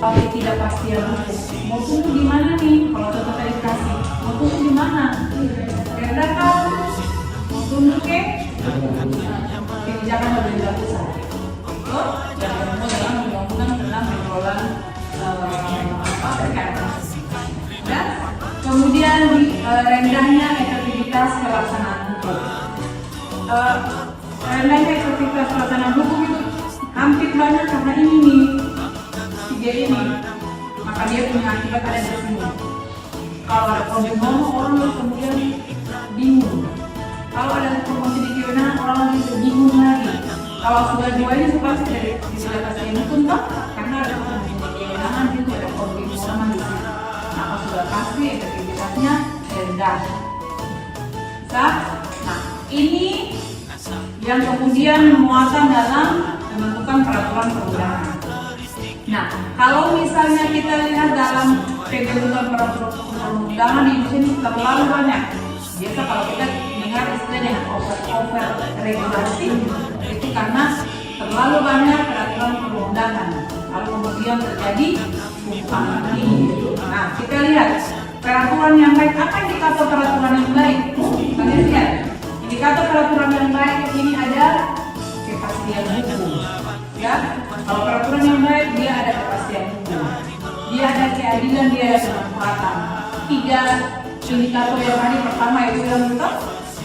ketidakpastian hukum. Mau tunggu di mana nih? Kalau contoh tadi kasih, mau tunggu di mana? Reda kau? Mau tunggu ke? Kebijakan pemerintah pusat. Dan ketemu dalam undang-undang tentang pengelolaan perikanan. Dan kemudian rendahnya efektivitas pelaksanaan hukum. Rendahnya efektivitas pelaksanaan hukum itu hampir banyak karena ini nih, tiga ini, maka dia punya akibat ada di sini. Kalau ada problem orang kemudian bingung. Kalau ada promosi di kewenangan orang lagi bingung lagi. Kalau sudah dua ini pasti dari disediakan hukum kan? Karena ada promosi di kewenangan itu ada problem orang di sini. Nah, sudah pasti efektivitasnya rendah. Bisa? Nah, ini yang kemudian muatan dalam menentukan peraturan perundangan. Nah, kalau misalnya kita lihat dalam pembentukan peraturan perundangan di Indonesia ini terlalu banyak. Biasa kalau kita dengar istilah dengan over regulasi itu karena terlalu banyak peraturan perundangan. Lalu kemudian terjadi tumpang tindih. Nah, kita lihat peraturan yang baik. Apa indikator peraturan yang baik? Kalian lihat indikator peraturan yang baik ini ada kepastian hukum. Ya, kalau peraturan yang baik dia ada kepastian hukum, dia ada keadilan, dia ada kemanfaatan. Tiga indikator yang tadi pertama itu yang betul.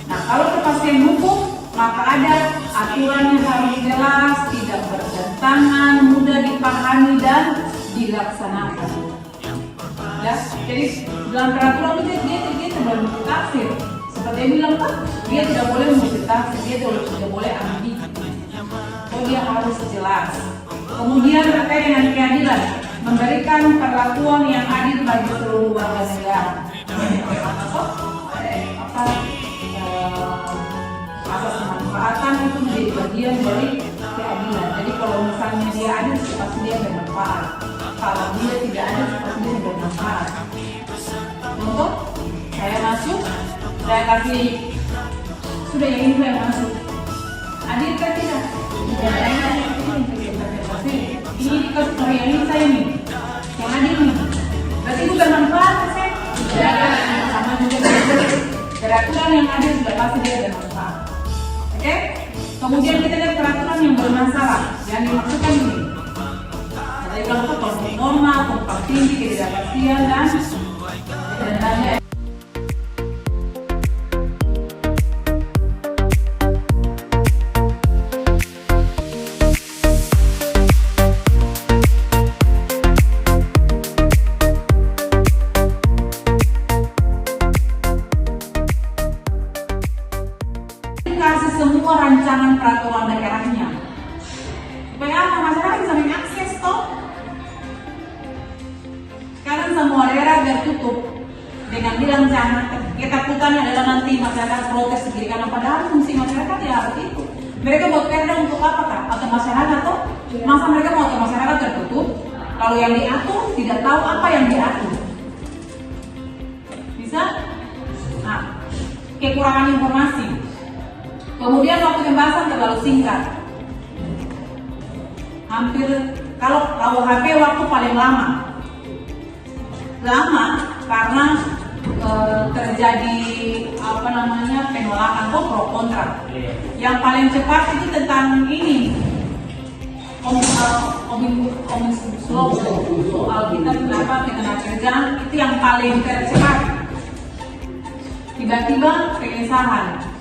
Nah, kalau kepastian hukum maka ada aturannya harus jelas, tidak bertentangan, mudah dipahami dan dilaksanakan. Ya, jadi dalam peraturan itu dia tidak boleh multitafsir. Seperti yang bilang kan, dia tidak boleh multitafsir, dia tidak boleh ambigu. Dia harus jelas. Kemudian terkait dengan keadilan, memberikan perlakuan yang adil bagi seluruh warga negara. Asas kemanfaatan itu menjadi bagian dari keadilan. Jadi kalau misalnya dia adil, pasti dia bermanfaat. Kalau dia tidak adil, pasti dia bermanfaat. Contoh, saya masuk, saya kasih sudah yang ini yang masuk. Adil kan tidak? Ini dikasih karya ini saya nih, yang adil nih. Berarti itu bermanfaat saya. Sama juga peraturan yang adil sudah pasti dia bermanfaat. Oke? Kemudian kita lihat peraturan yang bermasalah. Yang dimaksudkan ini. Tadi bilang apa? Konflik normal, tumpang tindih, ketidakpastian dan lainnya. Kasih semua rancangan peraturan daerahnya supaya apa? Masyarakat bisa mengakses toh. Sekarang semua daerah tertutup dengan bilang jangan, ketakutannya adalah nanti masyarakat protes sendiri karena padahal fungsi masyarakat ya harus itu. Mereka buat perda untuk apa kah? Atau masyarakat toh? Masa mereka mau atau masyarakat tertutup lalu yang diatur tidak tahu apa yang diatur? Bisa? Nah, kekurangan informasi. Kemudian waktu pembahasan terlalu singkat. Hampir kalau KUHP waktu paling lama. Lama karena terjadi penolakan pro kontra. Yang paling cepat itu tentang ini. Omnibus Law soal kita ketenagakerjaan itu yang paling tercepat. Tiba-tiba pengesahan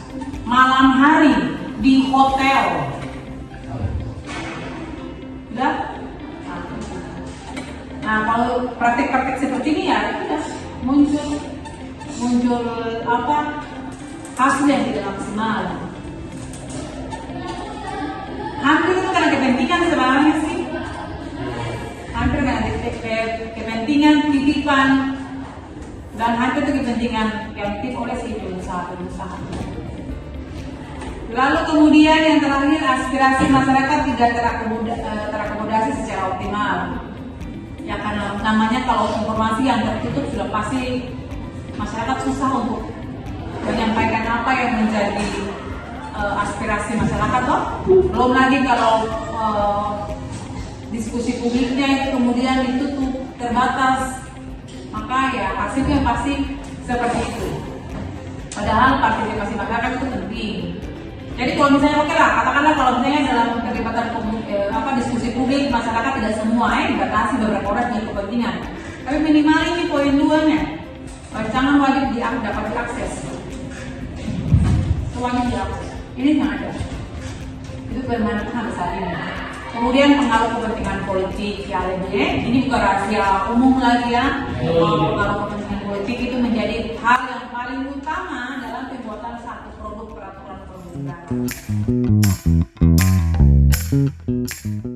malam hari di hotel. Udah? Nah, kalau praktek-praktek seperti ini ya udah muncul hasil yang tidak maksimal. Hampir itu karena kepentingan sebenarnya sih. Hampir karena kepentingan titipan dan hampir itu kepentingan yang dititip oleh si pengusaha. Lalu kemudian yang terakhir, aspirasi masyarakat tidak terakomodasi secara optimal. Ya karena namanya kalau informasi yang tertutup sudah pasti masyarakat susah untuk menyampaikan apa yang menjadi aspirasi masyarakat toh. Belum lagi kalau diskusi publiknya itu kemudian ditutup, terbatas, maka ya hasilnya pasti seperti itu. Padahal partisipasi masyarakat itu penting. Jadi kalau misalnya oke lah, katakanlah kalau misalnya dalam keterlibatan diskusi publik masyarakat tidak semua dibatasi beberapa orang punya kepentingan. Tapi minimal ini poin 2-nya, rancangan wajib dapat diakses. Semuanya diakses. Ini nggak ada. Itu bermanfaat saat ini. Kemudian pengaruh kepentingan politik ya ini bukan rahasia umum lagi ya. Pengaruh kepentingan politik itu menjadi hal yang paling utama dalam pembuatan satu produk peraturan perundang-undangan.